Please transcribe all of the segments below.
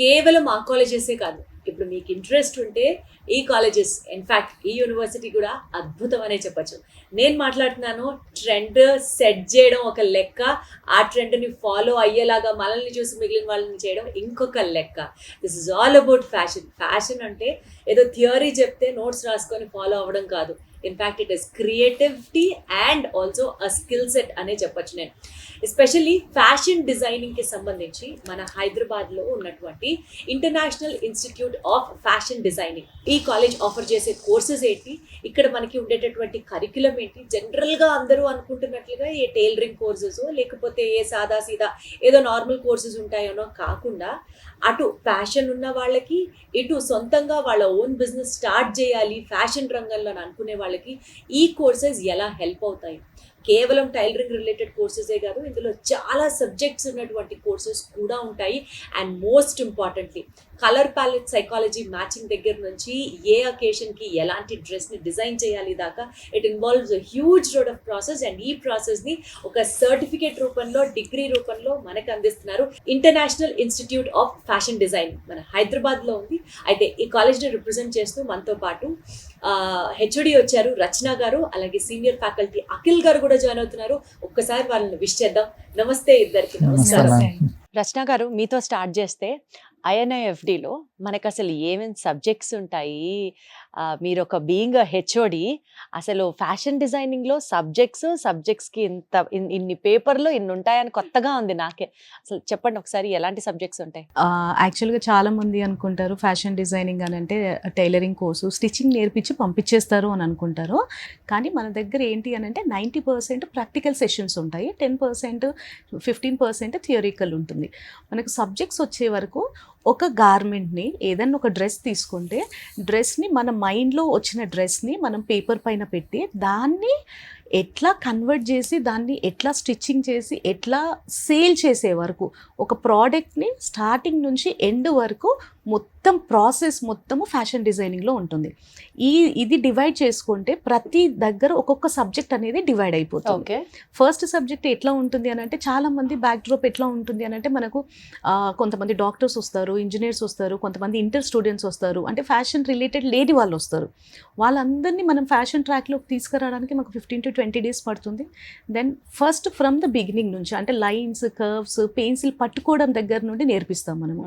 కేవలం ఆ కాలేజెసే కాదు, ఇప్పుడు మీకు ఇంట్రెస్ట్ ఉంటే ఈ కాలేజెస్, ఇన్ఫ్యాక్ట్ ఈ యూనివర్సిటీ కూడా అద్భుతం అనే చెప్పచ్చు. నేను మాట్లాడుతున్నాను ట్రెండ్ సెట్ చేయడం ఒక లెక్క, ఆ ట్రెండ్ని ఫాలో అయ్యేలాగా మనల్ని చూసి మిగిలిన వాళ్ళని చేయడం ఇంకొక లెక్క. This is all about fashion. Fashion అంటే ఏదో థియరీ చెప్తే నోట్స్ రాసుకొని ఫాలో అవ్వడం కాదు. In fact it is creativity and also a skill set అనే చెప్పచ్చు. నేను ఎస్పెషల్లీ ఫ్యాషన్ డిజైనింగ్కి సంబంధించి మన హైదరాబాద్లో ఉన్నటువంటి international institute of fashion designing, ఈ కాలేజ్ ఆఫర్ చేసే కోర్సెస్ ఏంటి, ఇక్కడ మనకి ఉండేటటువంటి కరిక్యులం ఏంటి, జనరల్గా అందరూ అనుకుంటున్నట్లుగా ఏ టైలరింగ్ కోర్సెస్ లేకపోతే ఏ సాదా సీదా ఏదో నార్మల్ కోర్సెస్ ఉంటాయనో కాకుండా, అటు ఫ్యాషన్ ఉన్న వాళ్ళకి, ఇటు సొంతంగా వాళ్ళ ఓన్ బిజినెస్ స్టార్ట్ చేయాలి ఫ్యాషన్ రంగంలో అనుకునే వాళ్ళకి ఈ కోర్సెస్ ఎలా హెల్ప్ అవుతాయి. కేవలం టైలరింగ్ రిలేటెడ్ కోర్సెసే కాదు, ఇందులో చాలా సబ్జెక్ట్స్ ఉన్నటువంటి కోర్సెస్ కూడా ఉంటాయి. And most importantly colour palette psychology matching దగ్గర నుంచి ఏ అకేషన్కి ఎలాంటి డ్రెస్ని డిజైన్ చేయాలి దాకా it involves huge road of process. And ఈ ప్రాసెస్ని ఒక సర్టిఫికేట్ రూపంలో, డిగ్రీ రూపంలో మనకు అందిస్తున్నారు international institute of fashion design, మన హైదరాబాద్లో ఉంది. అయితే ఈ కాలేజ్ని రిప్రజెంట్ చేస్తూ మనతో పాటు హెచ్ఓడి వచ్చారు రచన గారు, అలాగే సీనియర్ ఫ్యాకల్టీ అఖిల్ గారు కూడా జాయిన్ అవుతున్నారు. ఒక్కసారి వాళ్ళని విష్ చేద్దాం. నమస్తే ఇద్దరికి. నమస్కారం. రచన గారు, మీతో స్టార్ట్ చేస్తే ఐఎన్ఐఎఫ్డిలో మనకు అసలు ఏమేమి సబ్జెక్ట్స్ ఉంటాయి, మీరు ఒక బీయింగ్ హెచ్ఓడి, అసలు ఫ్యాషన్ డిజైనింగ్లో సబ్జెక్ట్స్కి ఇన్ని పేపర్లు ఇన్ని ఉంటాయని కొత్తగా ఉంది నాకే. అసలు చెప్పండి ఒకసారి, ఎలాంటి సబ్జెక్ట్స్ ఉంటాయి? యాక్చువల్గా చాలా మంది అనుకుంటారు ఫ్యాషన్ డిజైనింగ్ అని అంటే టైలరింగ్ కోర్సు, స్టిచ్చింగ్ నేర్పించి పంపించేస్తారు అని అనుకుంటారు. కానీ మన దగ్గర ఏంటి అని అంటే 90% ప్రాక్టికల్ సెషన్స్ ఉంటాయి, 10% 15% థియరికల్ ఉంటుంది. మనకు సబ్జెక్ట్స్ వచ్చే వరకు ఒక గార్మెంట్ని, ఏదన్నా ఒక డ్రెస్ తీసుకుంటే డ్రెస్ని మన మైండ్లో వచ్చిన డ్రెస్ని మనం పేపర్ పైన పెట్టి దాన్ని ఎట్లా కన్వర్ట్ చేసి, దాన్ని ఎట్లా స్టిచ్చింగ్ చేసి, ఎట్లా సేల్ చేసే వరకు, ఒక ప్రోడక్ట్ని స్టార్టింగ్ నుంచి ఎండ్ వరకు మొత్తం ప్రాసెస్ మొత్తము ఫ్యాషన్ డిజైనింగ్లో ఉంటుంది. ఇది డివైడ్ చేసుకుంటే ప్రతి దగ్గర ఒక్కొక్క సబ్జెక్ట్ అనేది డివైడ్ అయిపోతుంది. ఫస్ట్ సబ్జెక్ట్ ఎట్లా ఉంటుంది అని అంటే, చాలామంది బ్యాక్డ్రాప్ ఎట్లా ఉంటుంది అని అంటే, మనకు కొంతమంది డాక్టర్స్ వస్తారు, ఇంజనీర్స్ వస్తారు, కొంతమంది ఇంటర్ స్టూడెంట్స్ వస్తారు, అంటే ఫ్యాషన్ రిలేటెడ్ లేని వాళ్ళు వస్తారు. వాళ్ళందరినీ మనం ఫ్యాషన్ ట్రాక్లోకి తీసుకురావడానికి మాకు 15 to 20 days పడుతుంది. Then first from the beginning నుంచి, అంటే లైన్స్, కర్వ్స్, పెన్సిల్ పట్టుకోవడం దగ్గర నుండి నేర్పిస్తాం మనము.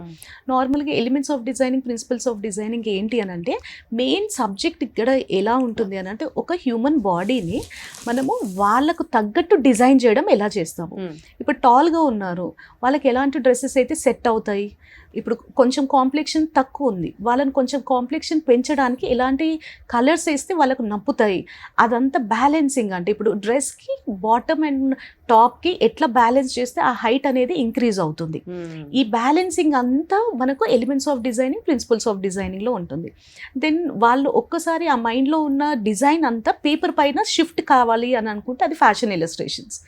నార్మల్గా elements of designing, principles of designing ఏంటి అని అంటే, మెయిన్ సబ్జెక్ట్ ఇక్కడ ఎలా ఉంటుంది అని అంటే, ఒక హ్యూమన్ బాడీని మనము వాళ్ళకు తగ్గట్టు డిజైన్ చేయడం ఎలా చేస్తాము. ఇప్పుడు టాల్గా ఉన్నారు, వాళ్ళకి ఎలాంటి డ్రెస్సెస్ అయితే సెట్ అవుతాయి. ఇప్పుడు కొంచెం కాంప్లెక్షన్ తక్కువ ఉంది, వాళ్ళని కొంచెం కాంప్లెక్షన్ పెంచడానికి ఎలాంటి కలర్స్ వేస్తే వాళ్ళకు నప్పుతాయి. అదంతా బ్యాలెన్సింగ్, అంటే ఇప్పుడు డ్రెస్కి బాటమ్ అండ్ టాప్కి ఎట్లా బ్యాలెన్స్ చేస్తే ఆ హైట్ అనేది ఇంక్రీజ్ అవుతుంది. ఈ బ్యాలెన్సింగ్ అంతా మనకు elements of designing, principles of డిజైనింగ్లో ఉంటుంది. దెన్ వాళ్ళు ఒక్కసారి ఆ మైండ్లో ఉన్న డిజైన్ అంతా పేపర్ పైన షిఫ్ట్ కావాలి అని అనుకుంటే అది ఫ్యాషన్ ఇలస్ట్రేషన్స్.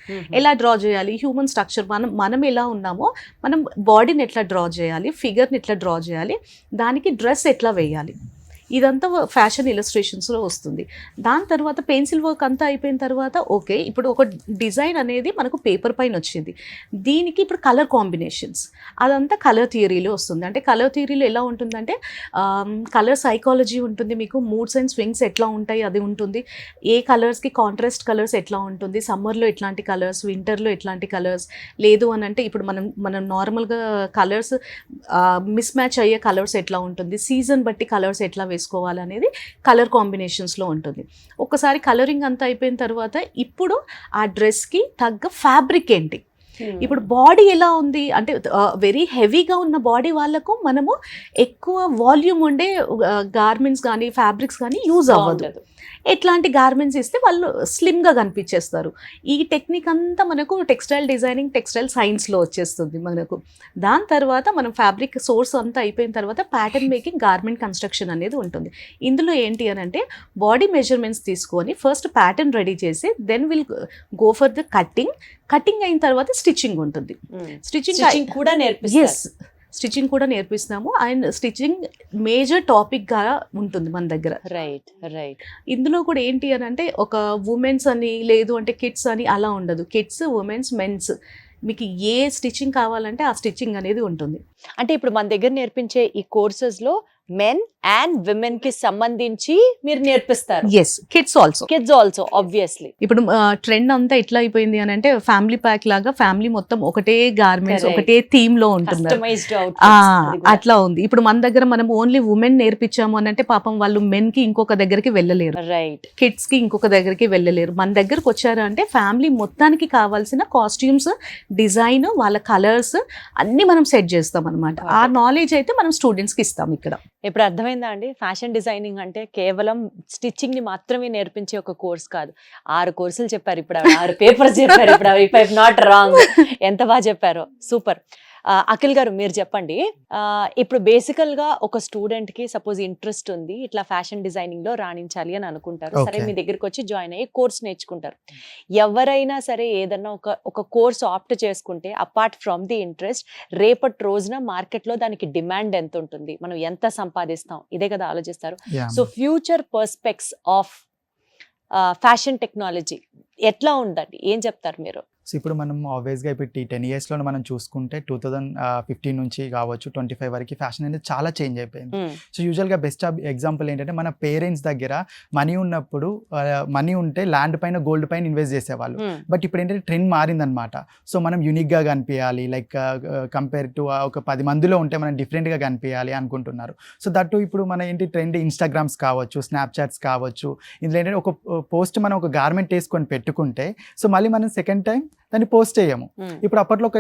ఎలా డ్రా చేయాలి, హ్యూమన్ స్ట్రక్చర్, మనం ఎలా ఉన్నామో మనం బాడీని ఎట్లా డ్రా చేయాలి, ఫిగర్ని ఎట్లా డ్రా చేయాలి, దానికి డ్రెస్ ఎట్లా వేయాలి, ఇదంతా ఫ్యాషన్ ఇలస్ట్రేషన్స్లో వస్తుంది. దాని తర్వాత పెన్సిల్ వర్క్ అంతా అయిపోయిన తర్వాత ఓకే, ఇప్పుడు ఒక డిజైన్ అనేది మనకు పేపర్ పైన వచ్చింది, దీనికి ఇప్పుడు కలర్ కాంబినేషన్స్, అదంతా కలర్ థియరీలో వస్తుంది. అంటే కలర్ థియరీలో ఎలా ఉంటుందంటే, కలర్ సైకాలజీ ఉంటుంది, మీకు మూడ్స్ అండ్ స్వింగ్స్ ఎట్లా ఉంటాయి అది ఉంటుంది, ఏ కలర్స్కి కాంట్రాస్ట్ కలర్స్ ఎట్లా ఉంటుంది, సమ్మర్లో ఎట్లాంటి కలర్స్, వింటర్లో ఎట్లాంటి కలర్స్, లేదు అని అంటే ఇప్పుడు మనం నార్మల్గా కలర్స్ మిస్ మ్యాచ్ అయ్యే కలర్స్ ఎట్లా ఉంటుంది, సీజన్ బట్టి కలర్స్ ఎట్లా వేసుకోవాలనేది కలర్ కాంబినేషన్స్లో ఉంటుంది. ఒకసారి కలరింగ్ అంతా అయిపోయిన తర్వాత ఇప్పుడు ఆ డ్రెస్కి తగ్గ ఫ్యాబ్రిక్ ఏంటి, ఇప్పుడు బాడీ ఎలా ఉంది అంటే, వెరీ హెవీగా ఉన్న బాడీ వాళ్ళకు మనము ఎక్కువ వాల్యూమ్ ఉండే గార్మెంట్స్ కానీ ఫ్యాబ్రిక్స్ కానీ యూజ్ అవ్వదు. ఎట్లాంటి గార్మెంట్స్ ఇస్తే వాళ్ళు స్లిమ్గా కనిపించేస్తారు. ఈ టెక్నిక్ అంతా మనకు టెక్స్టైల్ డిజైనింగ్, టెక్స్టైల్ సైన్స్లో వచ్చేస్తుంది మనకు. దాని తర్వాత మనం ఫ్యాబ్రిక్ సోర్స్ అంతా అయిపోయిన తర్వాత ప్యాటర్న్ మేకింగ్, గార్మెంట్ కన్స్ట్రక్షన్ అనేది ఉంటుంది. ఇందులో ఏంటి అని అంటే, బాడీ మెజర్మెంట్స్ తీసుకొని ఫస్ట్ ప్యాటర్న్ రెడీ చేసి then will go for the cutting అయిన తర్వాత స్టిచ్చింగ్ ఉంటుంది. స్టిచ్చింగ్ కూడా నేర్పిస్తారు. స్టిచ్చింగ్ కూడా నేర్పిస్తున్నాము. అండ్ స్టిచ్చింగ్ మేజర్ టాపిక్గా ఉంటుంది మన దగ్గర. రైట్. ఇందులో కూడా ఏంటి అని అంటే, ఒక ఉమెన్స్ అని లేదు అంటే కిడ్స్ అని అలా ఉండదు. కిడ్స్, ఉమెన్స్, మెన్స్ మీకు ఏ స్టిచ్చింగ్ కావాలంటే ఆ స్టిచ్చింగ్ అనేది ఉంటుంది. అంటే ఇప్పుడు మన దగ్గర నేర్పించే ఈ కోర్సెస్ లో మెన్ అండ్ విమెన్ కి సంబంధించి మీరు నేర్పిస్తారు. Yes, kids also. Kids also obviously. ఇప్పుడు ట్రెండ్ అంతా ఎట్లా అయిపోయింది అని అంటే ఫ్యామిలీ ప్యాక్ లాగా ఫ్యామిలీ మొత్తం ఒకటే గార్మెంట్స్, Correct. ఒకటే థీమ్ లో ఉంటున్నారు. కస్టమైజ్డ్ అట్లా ఉంది. ఇప్పుడు మన దగ్గర మనం ఓన్లీ ఉమెన్ నేర్పించాము అని అంటే పాపం వాళ్ళు మెన్ కి ఇంకొక దగ్గరికి వెళ్ళలేరు, రైట్. కిడ్స్ కి ఇంకొక దగ్గరికి వెళ్ళలేరు. మన దగ్గరకు వచ్చారు అంటే ఫ్యామిలీ మొత్తానికి కావాల్సిన కాస్ట్యూమ్స్, డిజైన్, వాళ్ళ కలర్స్ అన్ని మనం సెట్ చేస్తాం అనమాట. ఆ నాలెడ్జ్ అయితే మనం స్టూడెంట్స్ కి ఇస్తాం ఇక్కడ. ఇప్పుడు అర్థమైందా అండి? ఫ్యాషన్ డిజైనింగ్ అంటే కేవలం స్టిచ్చింగ్ ని మాత్రమే నేర్పించే ఒక కోర్స్ కాదు. 6 కోర్సులు చెప్పారు ఇప్పుడు, 6 పేపర్స్ చెప్పారు ఇప్పుడు. ఇఫ్ ఐ నాట్ రాంగ్, ఎంత బాగా చెప్పారో, సూపర్. అఖిల్ గారు మీరు చెప్పండి. ఇప్పుడు బేసికల్ గా ఒక స్టూడెంట్ కి సపోజ్ ఇంట్రెస్ట్ ఉంది, ఇట్లా ఫ్యాషన్ డిజైనింగ్ లో రాణించాలి అని అనుకుంటారు. సరే, మీ దగ్గరికి వచ్చి జాయిన్ అయ్యి కోర్స్ నేర్చుకుంటారు. ఎవరైనా సరే ఏదన్నా ఒక కోర్స్ ఆప్ట్ చేసుకుంటే అపార్ట్ ఫ్రమ్ ది ఇంట్రెస్ట్, రేపటి రోజున మార్కెట్ లో దానికి డిమాండ్ ఎంత ఉంటుంది, మనం ఎంత సంపాదిస్తాం, ఇదే కదా ఆలోచిస్తారు. So future prospects of fashion technology ఎట్లా ఉందండి, ఏం చెప్తారు మీరు? సో ఇప్పుడు మనం ఆబ్వియస్గా ఇప్పుడు 10 ఇయర్స్లో మనం చూసుకుంటే 2015 నుంచి కావచ్చు 25 వరకు ఫ్యాషన్ అనేది చాలా చేంజ్ అయిపోయింది. సో యూజువల్గా బెస్ట్ ఎగ్జాంపుల్ ఏంటంటే మన పేరెంట్స్ దగ్గర మనీ ఉన్నప్పుడు మనీ ఉంటే ల్యాండ్ పైన, గోల్డ్ పైన ఇన్వెస్ట్ చేసేవాళ్ళు. బట్ ఇప్పుడు ఏంటంటే ట్రెండ్ మారిందనమాట. సో మనం యూనిక్గా కనిపించాలి, లైక్ కంపేర్ టు ఒక 10 మందిలో ఉంటే మనం డిఫరెంట్గా కనిపించాలి అనుకుంటున్నారు. సో దట్టు ఇప్పుడు మన ఏంటి ట్రెండ్ ఇన్స్టాగ్రామ్స్ కావచ్చు, స్నాప్చాట్స్ కావచ్చు, ఇందులో ఏంటంటే ఒక పోస్ట్ మనం ఒక గార్మెంట్ వేసుకొని పెట్టుకుంటే సో మళ్ళీ మనం సెకండ్ టైం దాన్ని పోస్ట్ చేయము. ఇప్పుడు అప్పట్లో ఒక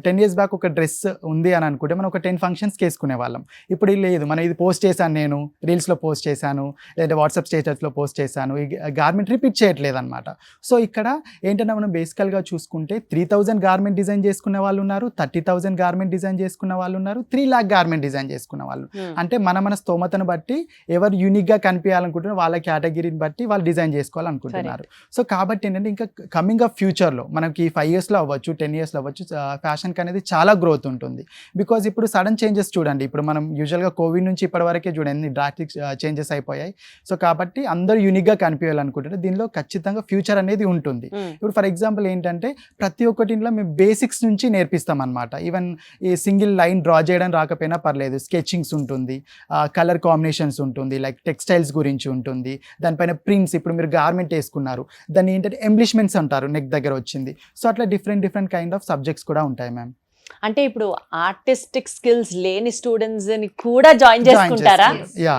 10 years బ్యాక్ ఒక డ్రెస్ ఉంది అని అనుకుంటే మనం ఒక 10 ఫంక్షన్స్కి వేసుకునే వాళ్ళం. ఇప్పుడు లేదు, మనం ఇది పోస్ట్ చేశాను, నేను రీల్స్లో పోస్ట్ చేశాను, లేదా వాట్సాప్ స్టేటస్లో పోస్ట్ చేశాను, ఈ గార్మెంట్ రిపీట్ చేయట్లేదు అనమాట. సో ఇక్కడ ఏంటంటే మనం బేసికల్గా చూసుకుంటే 3000 గార్మెంట్ డిజైన్ చేసుకునే వాళ్ళు ఉన్నారు, 30,000 గార్మెంట్ డిజైన్ చేసుకున్న వాళ్ళు ఉన్నారు, 3 lakh గార్మెంట్ డిజైన్ చేసుకున్న వాళ్ళు. అంటే మన స్తోమతను బట్టి ఎవరు యూనిక్గా కనిపించాలనుకుంటున్నారో వాళ్ళ కేటగిరీని బట్టి వాళ్ళు డిజైన్ చేసుకోవాలనుకుంటున్నారు. సో కాబట్టి ఏంటంటే ఇంకా కమింగ్ అప్ ఫ్యూచర్లో మనకి 5 yearsలో అవ్వచ్చు, 10 yearsలో అవ్వచ్చు, ఫ్యాషన్కి అనేది చాలా గ్రోత్ ఉంటుంది. బికాజ్ ఇప్పుడు సడన్ చేంజెస్ చూడండి, ఇప్పుడు మనం యూజువల్గా కోవిడ్ నుంచి ఇప్పటి వరకే చూడండి డ్రాస్టిక్ చేంజెస్ అయిపోయాయి. సో కాబట్టి అందరూ యూనిక్గా కనిపించాలనుకుంటారు, దీనిలో ఖచ్చితంగా ఫ్యూచర్ అనేది ఉంటుంది. ఇప్పుడు ఫర్ ఎగ్జాంపుల్ ఏంటంటే ప్రతి ఒక్కటిలో మేము బేసిక్స్ నుంచి నేర్పిస్తాం అనమాట. ఈవెన్ ఈ సింగిల్ లైన్ డ్రా చేయడం రాకపోయినా పర్లేదు, స్కెచింగ్స్ ఉంటుంది, కలర్ కాంబినేషన్స్ ఉంటుంది, లైక్ టెక్స్టైల్స్ గురించి ఉంటుంది, దానిపైన ప్రింట్స్. ఇప్పుడు మీరు గార్మెంట్ వేసుకున్నారు, దాన్ని ఏంటంటే ఎంబ్లిష్మెంట్స్ అంటారు, నెక్ దగ్గర వచ్చింది. సో అట్లా డిఫరెంట్ కైండ్ ఆఫ్ సబ్జెక్ట్స్ కూడా ఉంటాయి మ్యామ్. అంటే ఇప్పుడు ఆర్టిస్టిక్ స్కిల్స్ లేని స్టూడెంట్స్ ని కూడా జాయిన్ చేసుకుంటారా? యా,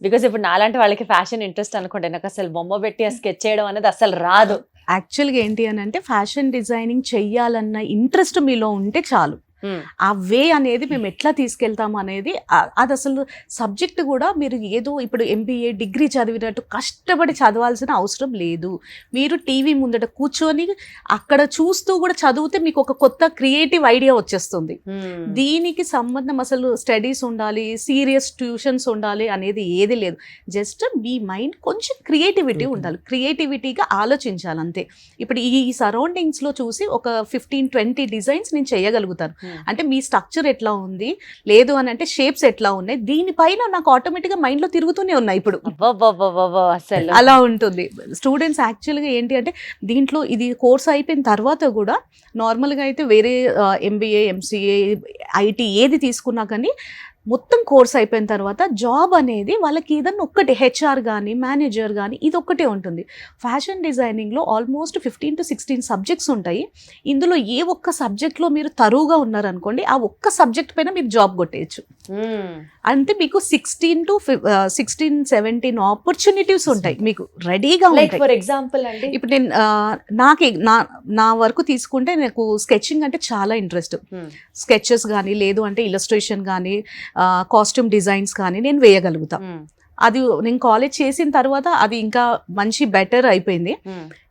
బికాస్ ఇప్పుడు నాలాంటి వాళ్ళకి ఫ్యాషన్ ఇంట్రెస్ట్ అనుకుంటే నాకు అసలు బొమ్మ పెట్టి ఆ స్కెచ్ చేయడం అనేది అసలు రాదు. యాక్చువల్గా ఏంటి అని అంటే ఫ్యాషన్ డిజైనింగ్ చెయ్యాలన్న ఇంట్రెస్ట్ మీలో ఉంటే చాలు. ఆ వే అనేది మేము ఎట్లా తీసుకెళ్తాము అనేది అది అసలు సబ్జెక్ట్ కూడా మీరు ఏదో ఇప్పుడు MBA డిగ్రీ చదివినట్టు కష్టపడి చదవాల్సిన అవసరం లేదు. మీరు టీవీ ముందట కూర్చొని అక్కడ చూస్తూ కూడా చదివితే మీకు ఒక కొత్త క్రియేటివ్ ఐడియా వచ్చేస్తుంది. దీనికి సంబంధం అసలు స్టడీస్ ఉండాలి, సీరియస్ ట్యూషన్స్ ఉండాలి అనేది ఏది లేదు. జస్ట్ మీ మైండ్ కొంచెం క్రియేటివిటీ ఉండాలి, క్రియేటివిటీగా ఆలోచించాలి అంతే. ఇప్పుడు ఈ సరౌండింగ్స్లో చూసి ఒక 15-20 డిజైన్స్ నేను చేయగలుగుతాను. అంటే మీ స్ట్రక్చర్ ఎట్లా ఉంది, లేదు అని అంటే షేప్స్ ఎట్లా ఉన్నాయి, దీనిపైన నాకు ఆటోమేటిక్గా మైండ్లో తిరుగుతూనే ఉన్నాయి ఇప్పుడు. అసలు అలా ఉంటుంది. స్టూడెంట్స్ యాక్చువల్గా ఏంటి అంటే దీంట్లో ఇది కోర్స్ అయిపోయిన తర్వాత కూడా నార్మల్గా అయితే వేరే MBA, MCA, IT ఏది తీసుకున్నా కానీ మొత్తం కోర్స్ అయిపోయిన తర్వాత జాబ్ అనేది వాళ్ళకి ఏదన్నా ఒక్కటి HR కానీ మేనేజర్ కానీ ఇది ఒక్కటే ఉంటుంది. ఫ్యాషన్ డిజైనింగ్లో ఆల్మోస్ట్ 15 to 16 సబ్జెక్ట్స్ ఉంటాయి. ఇందులో ఏ ఒక్క సబ్జెక్ట్లో మీరు తరువుగా ఉన్నారనుకోండి, ఆ ఒక్క సబ్జెక్ట్ పైన మీరు జాబ్ కొట్టేయచ్చు. అంటే మీకు 16 to 17 ఆపర్చునిటీస్ ఉంటాయి మీకు రెడీగా ఉంటాయి. ఫర్ ఎగ్జాంపుల్ అండి, ఇప్పుడు నేను నా వరకు తీసుకుంటే నాకు స్కెచింగ్ అంటే చాలా ఇంట్రెస్ట్. స్కెచెస్ కానీ లేదు అంటే ఇలస్ట్రేషన్ కానీ కాస్ట్యూమ్ డిజైన్స్ కానీ నేను వేయగలుగుతా. అది నేను కాలేజ్ చేసిన తర్వాత అది ఇంకా మంచి బెటర్ అయిపోయింది.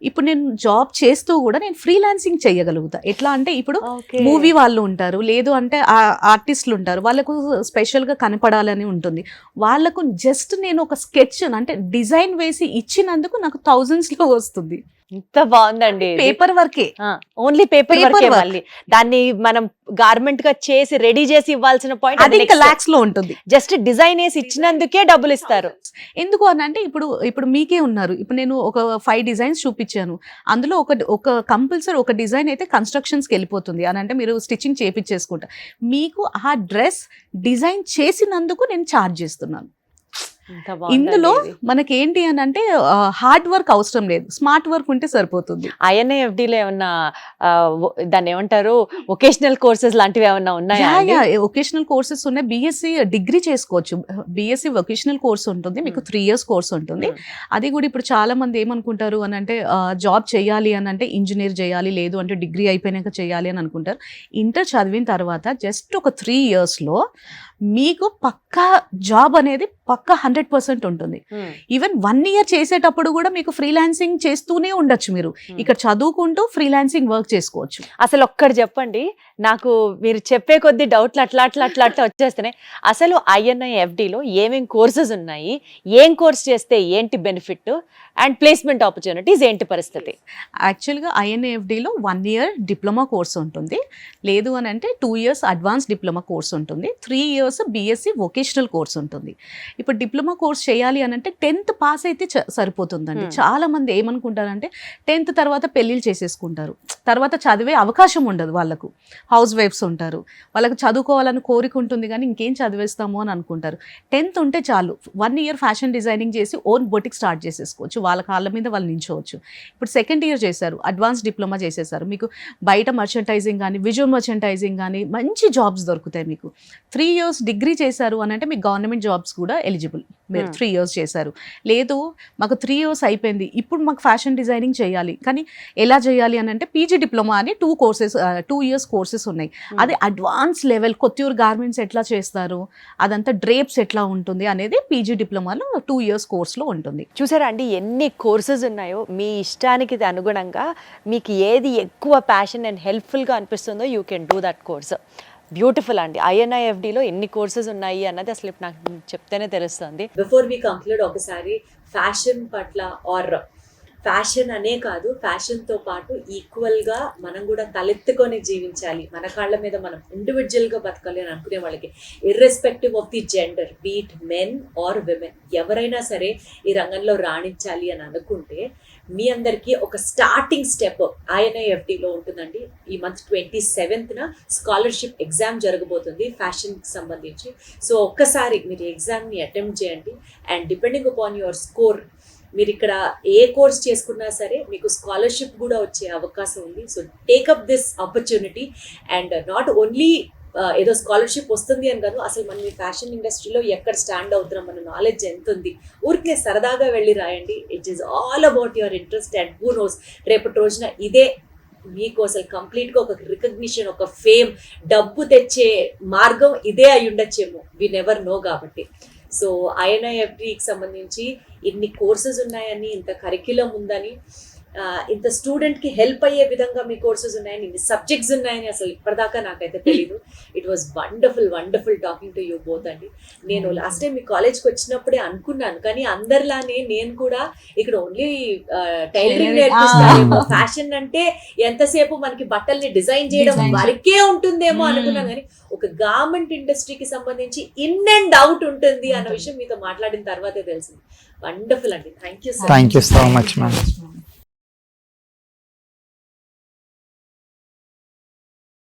ఇప్పుడు నేను జాబ్ చేస్తూ కూడా నేను ఫ్రీలాన్సింగ్ చేయగలుగుతా. ఎట్లా అంటే ఇప్పుడు మూవీ వాళ్ళు ఉంటారు, లేదు అంటే ఆర్టిస్టులు ఉంటారు, వాళ్ళకు స్పెషల్గా కనపడాలని ఉంటుంది. వాళ్ళకు జస్ట్ నేను ఒక స్కెచ్ అంటే డిజైన్ వేసి ఇచ్చినందుకు నాకు thousandsలో వస్తుంది. ఇంత బాగుందండి పేపర్ వర్కే. ఓన్లీ పేపర్ Paper వర్కే work. మళ్ళీ దాన్ని మనం గార్మెంట్ గా చేసి రెడీ చేసి ఇవ్వాల్సిన అది పాయింట్ ఇంకా లాక్స్ లో ఉంటుంది. జస్ట్ డిజైన్ వేసి ఇచ్చినందుకే డబ్బులు ఇస్తారు. ఎందుకు అని అంటే ఇప్పుడు మీకే ఉన్నారు, ఇప్పుడు నేను ఒక 5 డిజైన్స్ చూపించాను, అందులో ఒక కంపల్సరీ ఒక డిజైన్ అయితే కన్స్ట్రక్షన్స్కి వెళ్ళిపోతుంది అని అంటే మీరు స్టిచ్చింగ్ చేపించేసుకుంటా, మీకు ఆ డ్రెస్ డిజైన్ చేసినందుకు నేను ఛార్జ్ చేస్తున్నాను. ఇంత బాగుందండి ఇందులో ఇది. మనకి ఏంటి అని అంటే హార్డ్ వర్క్ అవసరం లేదు, స్మార్ట్ వర్క్ ఉంటే సరిపోతుంది. INIFD లో ఏమన్నా దాన్ని ఏమంటారు వొకేషనల్ కోర్సెస్ లాంటివి ఏమన్నా ఉన్నాయా అండి? వొకేషనల్ కోర్సెస్ ఉన్నాయి, బిఎస్సి డిగ్రీ చేసుకోవచ్చు, బిఎస్సి వొకేషనల్ కోర్స్ ఉంటుంది మీకు, 3 years కోర్స్ ఉంటుంది. అది కూడా ఇప్పుడు చాలా మంది ఏమనుకుంటారు అని అంటే జాబ్ చేయాలి అని అంటే ఇంజనీర్ చేయాలి, లేదు అంటే డిగ్రీ అయిపోయినాక చేయాలి అని అనుకుంటారు. ఇంటర్ చదివిన తర్వాత జస్ట్ ఒక 3 years లో మీకు పక్కా జాబ్ అనేది పక్కా 100% ఉంటుంది. ఈవెన్ 1 year చేసేటప్పుడు కూడా మీకు ఫ్రీలాన్సింగ్ చేస్తూనే ఉండొచ్చు, మీరు ఇక్కడ చదువుకుంటూ ఫ్రీలాన్సింగ్ వర్క్ చేసుకోవచ్చు. అసలు ఒక్కటి చెప్పండి, నాకు మీరు చెప్పే కొద్ది డౌట్లు అట్లా వచ్చేస్తున్నాయి. అసలు INIFD లో ఏమేం కోర్సెస్ ఉన్నాయి, ఏం కోర్స్ చేస్తే ఏంటి బెనిఫిట్, అండ్ ప్లేస్మెంట్ ఆపర్చునిటీస్ ఏంటి పరిస్థితి? యాక్చువల్గా INIFDలో 1 year డిప్లొమా కోర్స్ ఉంటుంది, లేదు అని అంటే 2 years అడ్వాన్స్ డిప్లొమా కోర్స్ ఉంటుంది, 3 years బిఎస్సి వొకేషనల్ కోర్స్ ఉంటుంది. ఇప్పుడు డిప్లొమా కోర్స్ చేయాలి అని అంటే 10th పాస్ అయితే సరిపోతుందండి. చాలా మంది ఏమనుకుంటారంటే 10th తర్వాత పెళ్ళిళ్ళు చేసేసుకుంటారు, తర్వాత చదివే అవకాశం ఉండదు వాళ్ళకు, హౌస్ వైఫ్స్ ఉంటారు, వాళ్ళకు చదువుకోవాలని కోరిక ఉంటుంది కానీ ఇంకేం చదివేస్తాము అని అనుకుంటారు. 10th ఉంటే చాలు, 1 year ఫ్యాషన్ డిజైనింగ్ చేసి ఓన్ బొటిక్ స్టార్ట్ చేసేసుకోవచ్చు, వాళ్ళ కాళ్ళ మీద వాళ్ళు నించోవచ్చు. ఇప్పుడు 2nd year చేశారు, అడ్వాన్స్ డిప్లొమా చేసేసారు, మీకు బయట మర్చెంటైజింగ్ కానీ విజువల్ మర్చెంటైజింగ్ కానీ మంచి జాబ్స్ దొరుకుతాయి మీకు. 3 years డిగ్రీ చేశారు అని అంటే మీకు గవర్నమెంట్ జాబ్స్ కూడా ఎలిజిబుల్, మీరు 3 years చేశారు. లేదు మాకు 3 years అయిపోయింది, ఇప్పుడు మాకు ఫ్యాషన్ డిజైనింగ్ చేయాలి, కానీ ఎలా చేయాలి అని అంటే పీజీ డిప్లొమా అని 2 years కోర్సెస్ ఉన్నాయి. అది అడ్వాన్స్ లెవెల్, కొత్తూరు గార్మెంట్స్ ఎట్లా చేస్తారు, అదంతా డ్రేప్స్ ఎట్లా ఉంటుంది అనేది పీజీ డిప్లొమాలో 2 years కోర్స్లో ఉంటుంది. చూసారా అండి ఎన్ని కోర్సెస్ ఉన్నాయో, మీ ఇష్టానికి అనుగుణంగా మీకు ఏది ఎక్కువ ప్యాషన్ అండ్ హెల్ప్ఫుల్గా అనిపిస్తుందో you can do that course. Beautiful అండి. INIFDలో ఎన్ని కోర్సెస్ ఉన్నాయి అన్నది అసలు నాకు చెప్తేనే తెలుస్తుంది. బిఫోర్ వి కంక్లూడ్ ఒకసారి ఫ్యాషన్ పట్ల ఆర్ ఫ్యాషన్ అనే కాదు, ఫ్యాషన్తో పాటు ఈక్వల్గా మనం కూడా తలెత్తుకొని జీవించాలి, మన కాళ్ళ మీద మనం ఇండివిజువల్గా బతకాలి అని అనుకునే వాళ్ళకి, irrespective of the gender, be it men or women, ఎవరైనా సరే ఈ రంగంలో రాణించాలి అని అనుకుంటే మీ అందరికీ ఒక స్టార్టింగ్ స్టెప్ INIFDలో ఉంటుందండి. ఈ మంత్ 27th స్కాలర్షిప్ ఎగ్జామ్ జరగబోతుంది ఫ్యాషన్కి సంబంధించి. సో ఒక్కసారి మీరు ఎగ్జామ్ని అటెంప్ట్ చేయండి, and depending upon your score మీరు ఇక్కడ ఏ కోర్స్ చేసుకున్నా సరే మీకు స్కాలర్షిప్ కూడా వచ్చే అవకాశం ఉంది. So take up this opportunity, and not only ఏదో స్కాలర్షిప్ వస్తుంది అని కాదు, అసలు మనం ఈ ఫ్యాషన్ ఇండస్ట్రీలో ఎక్కడ స్టాండ్ అవుతున్నాం, మన నాలెడ్జ్ ఎంత ఉంది, ఊరికే సరదాగా వెళ్ళి రాయండి. It is all about your interest, and who knows రేపటి రోజున ఇదే మీకు అసలు కంప్లీట్గా ఒక రికగ్నిషన్, ఒక ఫేమ్, డబ్బు తెచ్చే మార్గం ఇదే అయి ఉండొచ్చేమో, వి నెవర్ నో. కాబట్టి సో INIFDకి సంబంధించి ఇన్ని కోర్సెస్ ఉన్నాయని, ఇంత కరిక్యులం ఉందని, ఇంత స్టూడెంట్కి హెల్ప్ అయ్యే విధంగా మీ కోర్సెస్ ఉన్నాయని, ఇన్ని సబ్జెక్ట్స్ ఉన్నాయని అసలు ఇప్పటిదాకా నాకైతే తెలీదు. It was wonderful talking to you both అండి. నేను లాస్ట్ టైం మీ కాలేజ్కి వచ్చినప్పుడే అనుకున్నాను, కానీ అందరిలానే నేను కూడా ఇక్కడ ఓన్లీ టైలరింగ్ నేర్పిస్తానేమో, ఫ్యాషన్ అంటే ఎంతసేపు మనకి బట్టల్ని డిజైన్ చేయడం వరకే ఉంటుందేమో అనుకున్నాను, కానీ ఒక గార్మెంట్ ఇండస్ట్రీకి సంబంధించి ఇన్ అండ్ అవుట్ ఉంటుంది అన్న విషయం మీతో మాట్లాడిన తర్వాతే తెలిసింది. వండర్ఫుల్ అండి. Thank you so much ma'am.